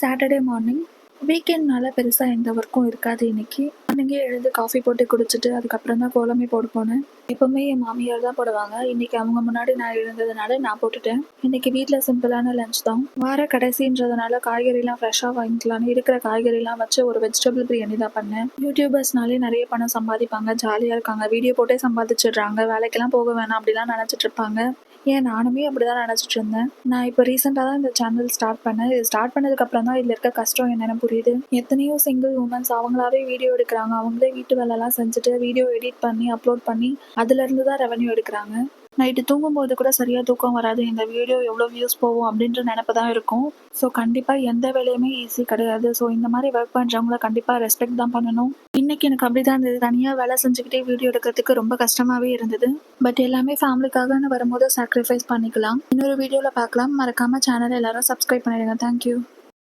Saturday morning. வீக்கெண்ட்னால பெருசாக எந்த ஒர்க்கும் இருக்காது. இன்னைக்கு மார்னிங்கே எழுந்து காஃபி போட்டு குடிச்சிட்டு அதுக்கப்புறம் தான் கோலமே போட போனேன். எப்போவுமே என் மாமியார் தான் போடுவாங்க. இன்னைக்கு அவங்க முன்னாடி நான் எழுந்ததுனால நான் போட்டுட்டேன். இன்னைக்கு வீட்டில் சிம்பிளான லஞ்ச் தான். வார கடைசின்றதுனால காய்கறிலாம் ஃப்ரெஷ்ஷாக வாங்கிக்கலான்னு இருக்கிற காய்கறிலாம் வச்சு ஒரு வெஜிடபிள் பிரியாணி தான் பண்ணேன். யூடியூபர்ஸ்னாலே நிறைய பணம் சம்பாதிப்பாங்க, ஜாலியாக இருக்காங்க, வீடியோ போட்டே சம்பாதிச்சிடுறாங்க, வேலைக்கெல்லாம் போக வேணாம் அப்படிலாம் நினச்சிட்டு இருப்பாங்க. ஏன் நானுமே அப்படிதான் நினச்சிட்டு இருந்தேன். நான் இப்போ ரீசெண்டாக தான் இந்த சேனல் ஸ்டார்ட் பண்ணேன். இது ஸ்டார்ட் பண்ணதுக்கப்புறம் தான் இதில் இருக்க கஷ்டம் என்னென்னு புரியுது. எத்தனையோ சிங்கிள் உமன்ஸ் அவங்களாவே வீடியோ எடுக்கிறாங்க. அவங்களே வீட்டு வேலைலாம் செஞ்சுட்டு வீடியோ எடிட் பண்ணி அப்லோட் பண்ணி அதுலேருந்து தான் ரெவன்யூ எடுக்கிறாங்க. நைட்டு தூங்கும்போது கூட சரியாக தூக்கம் வராது. இந்த வீடியோ எவ்வளோ வியூஸ் போகும் அப்படின்ற நினப்பு தான் இருக்கும். ஸோ கண்டிப்பாக எந்த வேலையுமே ஈஸி கிடையாது. ஸோ இந்த மாதிரி ஒர்க் பண்ணுறவங்கள கண்டிப்பாக ரெஸ்பெக்ட் தான் பண்ணணும். இன்னைக்கு எனக்கு அப்படி தான் இருந்தது. தனியாக வேலை செஞ்சுக்கிட்டே வீடியோ எடுக்கிறதுக்கு ரொம்ப கஷ்டமாகவே இருந்தது. பட் எல்லாமே ஃபேமிலிக்காகன்னு வரும்போது சாக்ரிஃபைஸ் பண்ணிக்கலாம். இன்னொரு வீடியோவில் பார்க்கலாம். மறக்காமல் சேனலை எல்லாரும் சப்ஸ்கிரைப் பண்ணிடுங்க. தேங்க்யூ.